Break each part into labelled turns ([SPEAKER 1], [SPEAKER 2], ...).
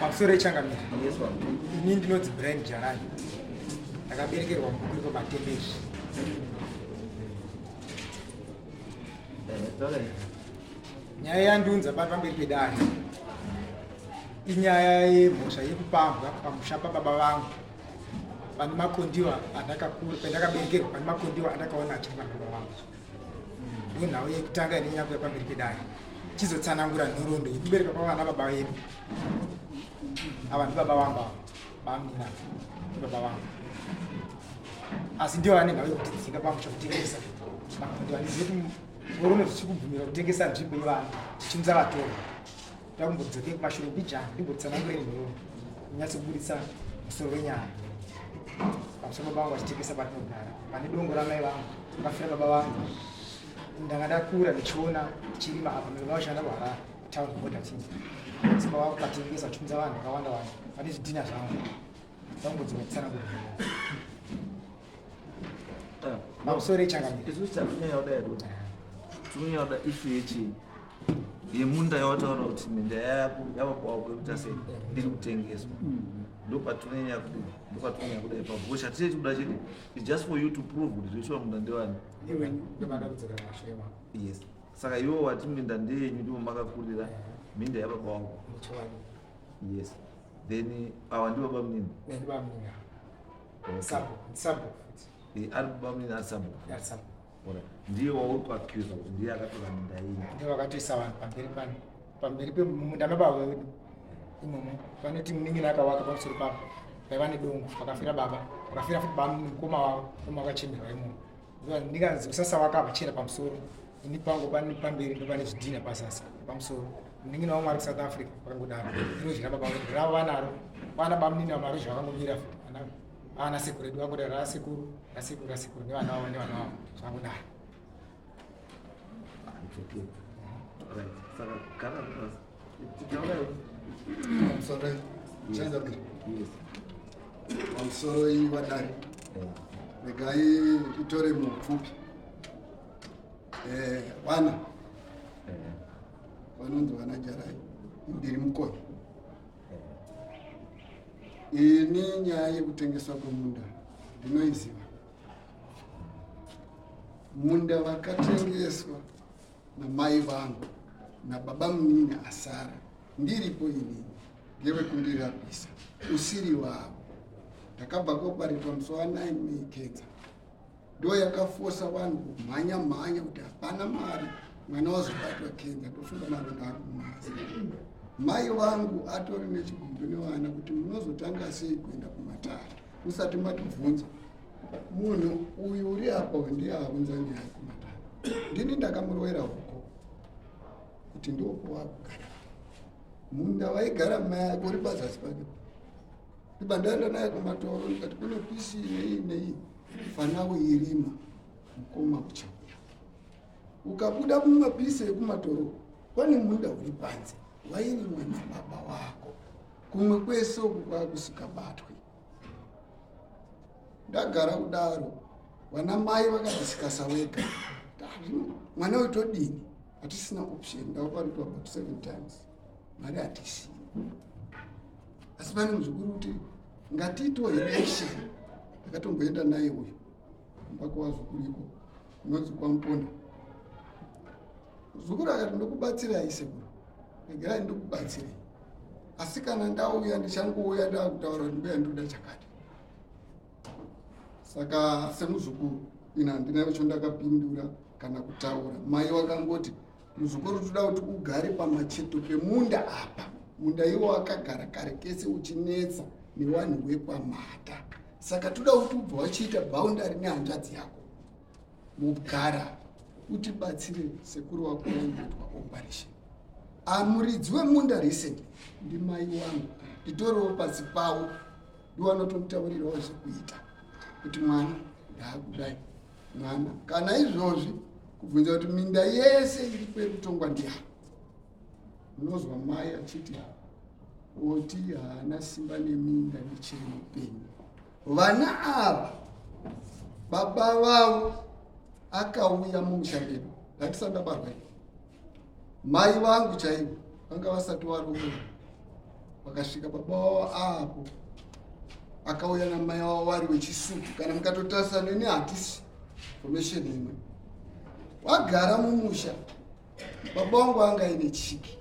[SPEAKER 1] Mamsore changamira. Ini ndinodzi brand jarani. Ndakaberekerwa mukuru kwamatembezi. Nyaya yandiunza pamberi pedare. Inyaya yemhosva yekupambwa pamusha pababa vangu. Pane makondiwa andakakura pandakaberekerwa, pane makondiwa andakaona achiri pababa vangu. Ndiyo nhau yekutanga ine nyaya pamberi pedare. Chizotsanangura nhoroondo yekubereka kwavana baba vedu. Ava ndibaba vangu vamunina ndibaba vangu. Asi ndiwo ane nhau yekutidzinga pamusha kutengesa. Makondiwa ndizive kuti murume tichikubvumira kutengesa nzvimbo yevana tichiunza vatorwa. Takumbodzoke kumashure mbijana ndimbotsanangure nhoroondo kunyatsoburitsa musoro wenyaya. Pamusoro baba vangu vachitengesa patinogara. Pane dongo ramai vangu vakafira baba vangu. Ndanga ndakura ndichiona chirima apa ndinoshanda kuHarare town border team. Simba wako katengesa kutunza vanhu vakawanda wanda. Pane zvidhina zvangu. Takumbodzoka kutsanangura. Mamusoro echangamira.
[SPEAKER 2] Izvi chakunyauda ero. Tunyauda ifu yechi. yeMunda yawataura kuti minda yako yavapawo kwekuti ase ndiri kutengeswa. Ndopatinonyanya kudai pavhosha tise chikuda chete. It's just for you to prove kuti zveshuwa munda ndewani.
[SPEAKER 1] Iwe ndobada kudzokera mashema.
[SPEAKER 2] Yes. Saka iwo wati minda ndeyenyu ndiwo makakurira minda yababa wangu. Yes. Then awa ndiwo baba munini.
[SPEAKER 1] Ndiwo munini. Sabo.
[SPEAKER 2] Ari baba munini ari sabo.
[SPEAKER 1] Ari sabo.
[SPEAKER 2] Ndiye wauri kuaccuse kuti ndiye akatora minda iyi.
[SPEAKER 1] Ndiye vakatoisa vanhu pamberi pemunda mababa vedu. Imomo vanoti muningi nakawaka pamusoro papo. Paiva nedongo vakafira baba. Vakafira futi baba mukoma wavo vakachemberwa imomo. Ndikanzi kusasa waka vachera pamusoro. Ini pangu pane pamberi ndopane zvidhina pasasa pamusoro. Muningi nawo mwari kuSouth Africa vakangodaro. Ndinozvira baba vedu ravo vanaro. Vana bamunini vamari zvavangomira futi. Ana sekuru edu vangodaro rasekuru nevana vavo zvakangodaro.
[SPEAKER 2] Saka kana
[SPEAKER 3] Mamsoro changamira. Mamsoro ivadare. Regai itore mupfupi. Vana vanonzi vana jarai ndiri mukonye. Ini nyaya yekutengeswa kwemunda ndinoiziva. Munda vakatengeswa namai vangu nababa munini asara ndiripo ini ngevekundirapisa usiri wavo. Ndakabva kokwaritwa musi wa9 Mei Cancer. Ndo yakafosa vanhu kumhanya kuti hapana mari mwana wazobatwa kenza tofunga maronda akumazi. Mai vangu atori nechigumbu nevana kuti munozotanga sei kuenda kumatare usati matibvunza munhu uyu uri apa ndiye aunza nyaya kumatare. Ndini ndakamurwera huko kuti ndoko wakugara. Munda waigara mai uri pazasi pake. Ndaenda naye kumatoro ndikati kune pisi nei fana uirima mukoma kuchauya. Ukabuda mumapisi ekumatoro pane munda uri panze wairimwa nababa wako. Kumwe kwese uku kwakusikabatwi. Ndagara kudaro vana mai vakadisikasa wega. Mwana wetodini hatisina option. Ndakaparitwa about 7 times. Mari hatisi. Asi pane muzukuru kuti ngatiitwe election. Ndakatomboenda naye uyu mpaka wazukuriko unonzi kwaMuponda. Zukuru akati ndokubatsira isekuru. Regerai ndokubatsira. Asi kana ndauya ndichangouya ndakutaura kuti mbeya ndoda chakati. Saka semuzukuru ina handina chondakapindura kana kutaura. Mai vakangoti muzukuru toda kuti ugare pamacheto pemunda apa. Munda iwo wakagara kare kese uchinetsa nevanhu vekwamata. Saka toda kuti ubva wachiita boundary nehanzvadzi yako mugara utibatsire sekuru wako waitwa operation. Muridzi wemunda recently ndi mai wangu, nditoriwo pasi pawo ndiwanotomutaurirawo zvekuita kuti mwana ndaakudai mwana kana izvozvi kubvunza kuti minda yese iri kwekutongwa ndiyavo. Unozwa mai achiti oti haana simba neminda michiri mupenyu. Vana ava baba vavo akauya mumusha medu ngatisandabarwa ii, mai vangu chaivo vanga vasati varoora, vakasvika baba vavo apo akauya namai vavo vari wechisuku. Kana mukatotarisa neni hatisi formation imwe, wagara mumusha. Baba vangu anga aine chiki,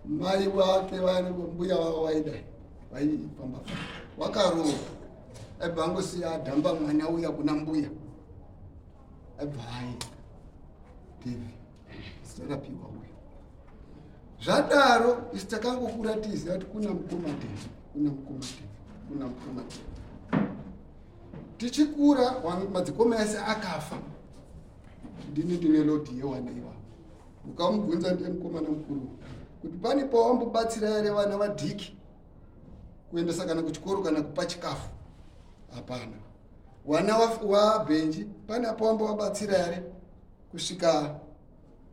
[SPEAKER 3] mai vake vari mbuya vavo vaidai vaifamba wakaroora, aibva angosiya adhamba mwana uya kuna mbuya, aibva aenda Devi sitarapiwa uya. Zvadaro isi takangokura tiziva kuti kuna mukoma Devi, kuna mukoma Devi, kuna mukoma Devi. Tichikura madzikoma ese akafa, ndine lodi yewana iva. Ukamubvunza ndiye mukomana mukuru kuti pane pawambobatsira here vana vadhiki kuendesa kana kuchikoro kana kupa chikafu? Hapana. Wana wabhenji pane pawambovabatsira here kusvika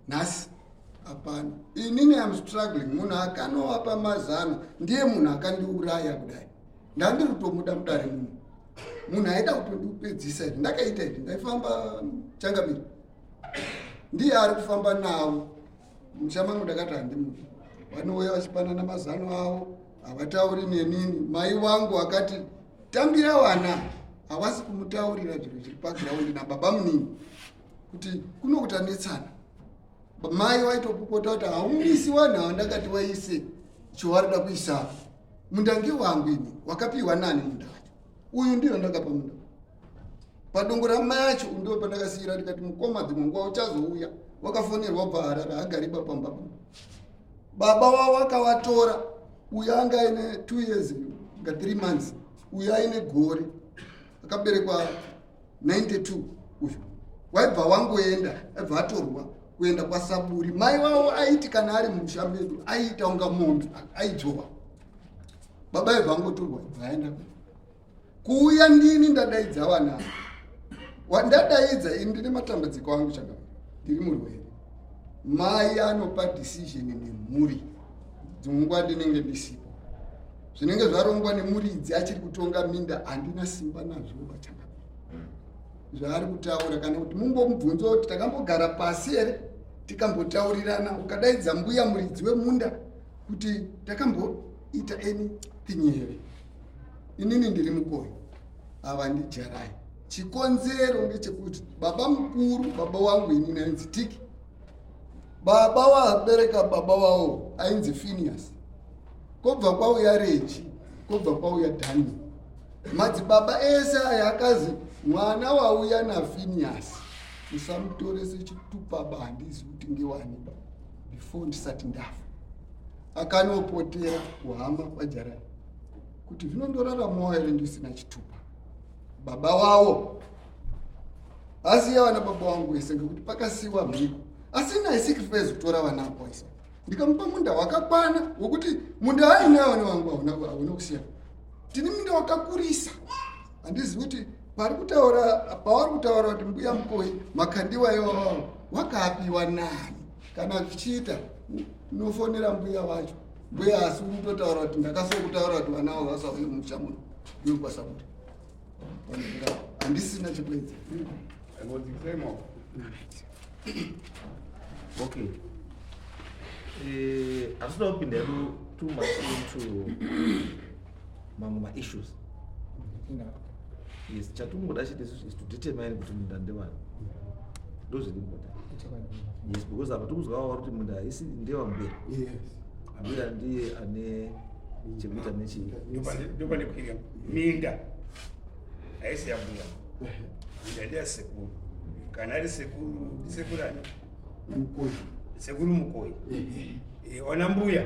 [SPEAKER 3] nhasi? Hapana. Inini am struggling. Munhu akanovapa mazano ndiye munhu akandiuraya kudai. Ndandiri kutomuda mudare munhu. Munhu aida kutondipedzisa here. Ndakaita here, ndaifamba Changamire, ndiye ari kufamba nawo. Mushamangu ndakati handimudi. Vanouya vachipanana mazano avo, havatauri nenini. Mai vangu akati tambira vana, havasi kumutaurira zviro zviri pagiraundi naBabamunini kuti kuno kutanetsana. Mai vaitopopota kuti haumisi wanhau ndakati waise chowarida kuisa. Munda ngewangu ini, wakapiwa nani munda wacho? Uyu ndiyo ndakapa munda. Padongo ramai acho ndiwo pandakasiyira ndikati mukoma dzimwe nguva uchazouya. Wakafonerwa wabva Harare, hagari pamba. Baba wavo akavatora, uya anga aine 2 years nga 3 months, uya aine gore, akaberekwa 92 uyu. Waibva wangoenda, aibva atorwa kuenda kwaSaburi. Mai wavo aiti kana ari mumusha medu aiita unga munhu aidzova. Baba aibva angotorwa aenda kuuya. Ndini ndadaidza vana, wandadaidza ini ndine matambudziko angu Changamire, ndiri murwere. Mai anopa decision nemhuri dzimwe nguva ndinenge ndisipo. Zvinenge zvarongwa nemuridzi achiri kutonga minda handina simba nazvo vaChangamire. Zvaari kutaura kana kuti mumbomubvunza kuti takambogara pasi here tikambotaurirana, ukadaidza mbuya muridzi wemunda kuti takamboita anything here. Inini ndiri mukoyo, ava ndijarai. Chikonzero ngechekuti baba mukuru, baba wangu inini ainzi Tiki, baba wabereka baba wavo ainzi Phineas, kobva kwauya Reji, kobva kwauya Dhani. Madzibaba ese aya akazi mwana wauya naPhineas usamutore sechitupaba, handizi kuti ngewani before ndisati ndafa. Akanopotera kuhamba kwajarai kuti zvinondoraramawo here ndisina chitupa. Baba wavo asiya vana baba wangu vese ngekuti pakasiwa mhiko, asina sacrifice kutora vana avo vese. Ndikamupa munda wakakwana wokuti munda ainayo vana vangu hauna kusiya. Tine munda wakakurisa. Handizivi kuti pavari kutaura kuti mbuya mukoi makandiwa iwavo wakapiwa nani. Kana zvichiita unofonera mbuya vacho, mbuya asi unototaura kuti ndakasokutaura kuti vana vavo vasauye mumusha muno ndiwe kwaSaburi. Handisina chekuedza.
[SPEAKER 2] Okay. Hatuna kupinda too much into mamwe issues. Yes, chatungoda chete is to determine kuti munda ndewani. Those are important. Yes, because apa tukuzwa kuti munda isi ndewa mberi.
[SPEAKER 3] Yes.
[SPEAKER 2] Mberi ndiye ane chekuita nechi.
[SPEAKER 4] Ndopa ndikuiga minda aisi ya mbuya. Minda ndiya sekuru. Kana ari sekuru ani?
[SPEAKER 3] Mukoi.
[SPEAKER 4] Sekuru mukoi. Ona mbuya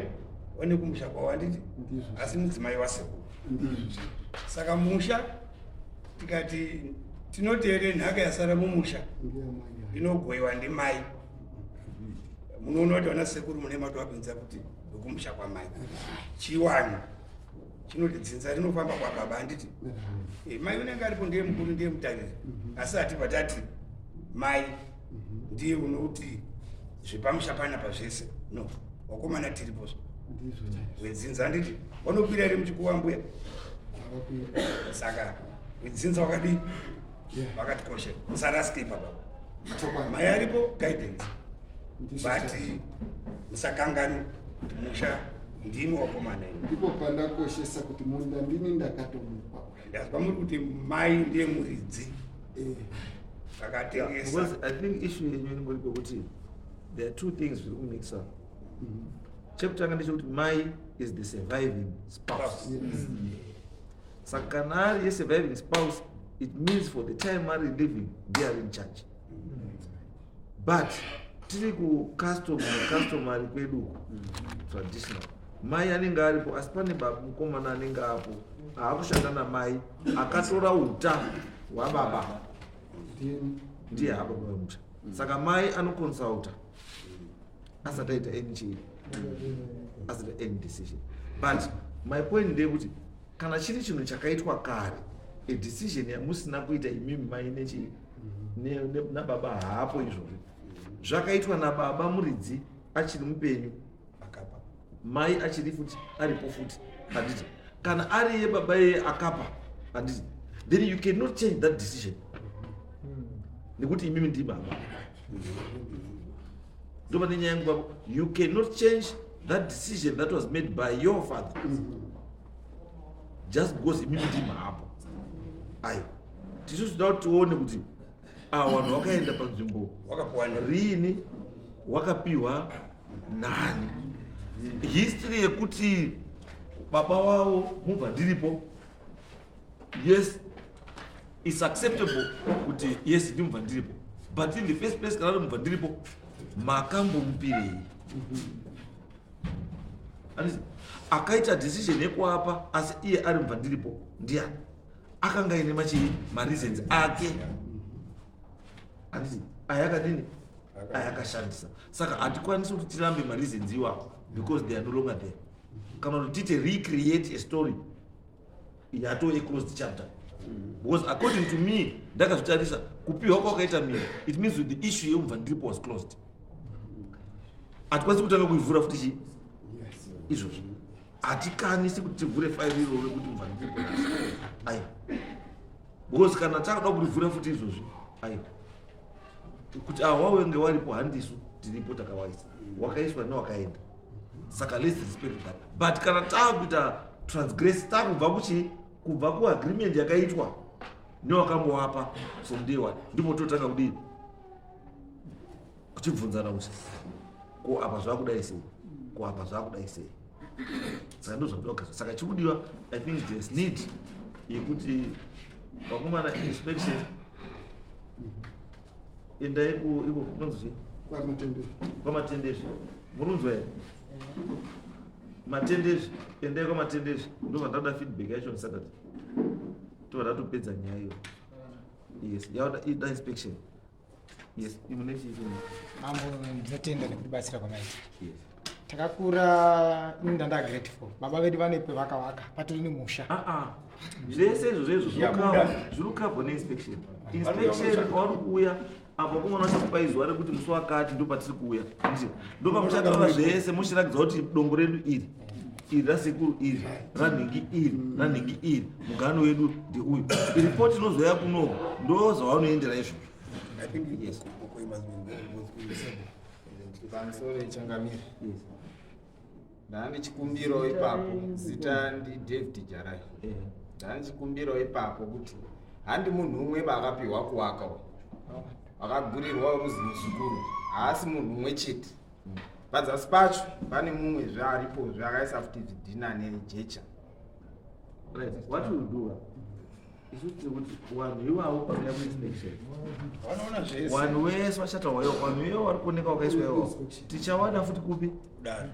[SPEAKER 4] one kumusha kwa wanditi asi mudzimai wasekuru. Saka musha tikati tinoti here nhaka yasara mumusha inogoyiwa ndimai. Munoona kuti vana sekuru mune matowapinza kuti ndokumusha kwamai. Chiwani chinoti dzinza rinofamba kwababa handiti mai unenge aripo ndiye mukuru ndiye mutariri, asi hatipa tati mai ndiye unouti zvepamusha panapa zvese. No, wakomana tiriposo wedzinza handiti wanokwira iri muchikuwa mbuya. Saka wedzinza wakadii vakatikoshe musarasike baba. Mai aripo guidance, but musakangani musha ndimi wakomana ino.
[SPEAKER 3] Ndipo pandakoshesa kuti munda ndini ndakatomupa.
[SPEAKER 4] Ndazwa muri kuti mai ndiye muridzi vakatengesa.
[SPEAKER 2] Because I think issue yenyu ngori kuti there are two things we mix up. Chekutanga ndechekuti mai is the surviving spouse. Saka kana ari ye surviving spouse, it means for the time Mari living they are in charge. But tiri ku customary kwedu traditional, mai anenge aripo asi pane baba mukomana anenge apo aakushanda namai akatora uta hwababa ndiye hapa mumusha. Saka mai anoconsulta asati aita any chii, asati any decision. But my point ndeyekuti kana chiri chinhu chakaitwa kare, a decision yamusina kuita imimi mai nechii nababa haapo izvozvo, zvakaitwa nababa muridzi achiri mupenyu, mai achiri futi aripo futi, handiti kana ari yebaba yeye akapa, handiti then you cannot change that decision nekuti imimi ndi baba. Ndoba nenyaya yangu baba, you cannot change that decision that was made by your father just because imimi ndi hapo. Ayo tisu zvida kuti tione kuti vanhu vakaenda panzvimbo rini, wakapiwa nani, history yekuti baba wavo mubva ndiripo. Yes, it's acceptable kuti yes ndimubva ndiripo, but in the first place kana mubva ndiripo makambomupirei? Akaita decision yekuapa asi iye ari mubva ndiripo ndiani? Akanga ine mareasons ake, handiti ayakadini ayakashandisa. Saka hatikwanisi kuti tirambe mareasons iwapo because they are no longer there. Kana kuti tite recreate a story yato a closed chapter, because according to me ndakazvitarisa kupiwa kwakaita mimi, it means that the issue yemubva ndiripo was closed. Hatikwanisi kutanga kuivhura futi chii izvozvo. Hatikanisi kuti tivhure fairi iroro rekuti mubva ndiripo ayo, because kana takuda kurivhura futi izvozvo ayo kuti wawenge waripo handisu tiripo takawaisa, wakaiswa newakaenda. Saka let's respect that. But kana takuita transgress, takubva kuchi kubva kuagreement yakaitwa newakambowapa from day one, ndipo totanga kudii kuchibvunzana kuti ko apa zvakudai sei, ko apa zvakudai sei. Saka ndozvakuda. Saka chikudiwa, I think there's need yekuti vakomana inspection endai iko kunonzi kwamatendezvi, murunzwa here matendezvi, endai kwamatendezvi. Ndobva ndada feedback yacho Saturday, tobva tatopedza nyaya iyo. Yes, yauda ida inspection. Yes, imune chichi
[SPEAKER 1] mambo ndinotenda nekubatsira kwamaita.
[SPEAKER 2] yes.
[SPEAKER 1] Takakura inda ndagrateful. Baba vedu vane pevakavaka patori nemusha.
[SPEAKER 2] Zvese izvozvo zviri kukabva neinspection. Inspection vari kuuya apo kumwana chakupa izuva rekuti musi wakati ndo patiri kuuya, ndo pamuchatora zvese muchiratidza kuti dongo redu iri rasekuru iri ranhingi iri ranhingi iri mugano wedu ndeuyu. Ripoti inozoya kuno ndo zvavanoendera izvo. Yes.
[SPEAKER 5] Pamusoro ichangamira. Ndani chikumbiro ipapo zita ndi David Jarai. Ndani chikumbiro ipapo kuti handi munhu umwe bakapiwa kuwaka akagurirwa ruzi muzukuru, haasi munhu umwe chete. Padzasi pacho pane mumwe zvaaripo zvakaisa futi zvidhina nejecha.
[SPEAKER 2] Right. What we do is kuti vanhu ivavo panouya kuinspection, vanhu vese vachataurwa ivo, vanhu ivo vari kuoneka vakaiswa ivo tichawana futi kupi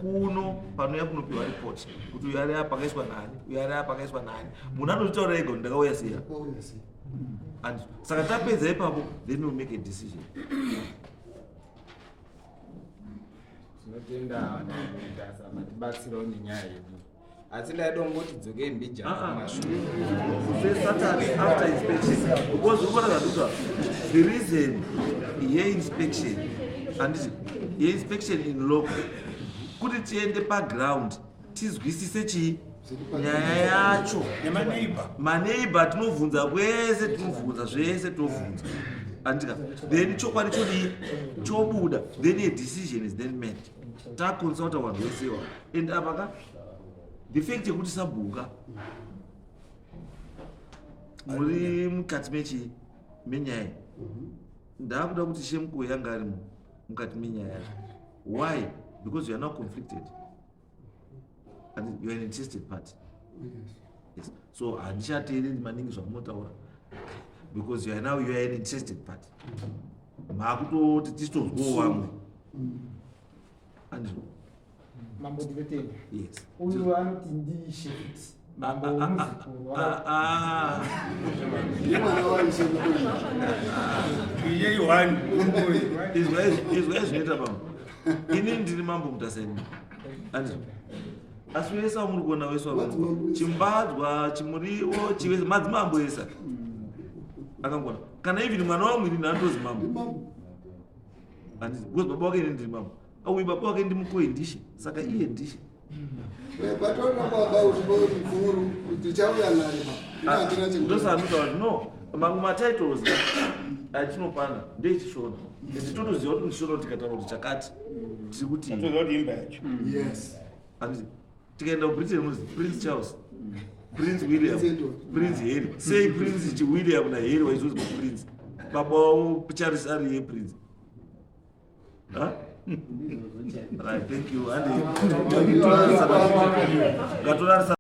[SPEAKER 2] kuno panouya kunopiwa report kuti uyu ari apa akaiswa nani, uyu ari apa akaiswa nani. Munhu anozvitaura ega ndakauya sei. And saka tapedza ipapo, then we'll make a decision.
[SPEAKER 5] tinotenda Mutasa matibatsirawo nenyaya yedu asi ndaida kungoti dzokei mbija kumashure
[SPEAKER 2] Saturday after inspection, because the reason inspection and inspection in local kuti tiende paground tizwisise chii nyaya yacho maneighbor tinovhunza kwese tinovhunza zvese tovhunza andika then chokwadi chodii chobuda then a decision is then made taconsulta vanhu vesewa and apaka the fact yekuti sabhuka muri mukati mechi menyaya ndakuda kuti shemkuwe yanga arimo mukati menyaya yacho. Why? Because you are not conflicted and you are an interested party. Yes. So handichateereri maningi zvamunotaura because you are an interested party. Makutoti tisitozwawo vamwe.
[SPEAKER 1] Mambo Voratidza.
[SPEAKER 2] Yes.
[SPEAKER 1] Uyu anoti ndishe kuti mambo muzikuru.
[SPEAKER 2] Izwa zvinoita mambo. Ini ndiri mambo Mutasani. Asi wese muri kuona wese chimbadzwa chimuriwo chivese madzimambo esa akangona kana even mwana wamwiri ndandozi mambo because baba wake ndiri mambo auyi baba wake ndimukoi ndishe saka iye ndishe
[SPEAKER 3] patona baba utimuru tichauya naye
[SPEAKER 2] ndosanuka no mamwe matitles atinopana ndoichishona nditotoziva kuti ndishona tikataura kuti chakati tiri kuti
[SPEAKER 3] yes
[SPEAKER 2] tikaenda kubritain muzi Prince Charles, Prince William, Prince Harry. Say Prince William na Harry waizonzi Prince. Baba Charles ari Prince. Huh? Right, thank you.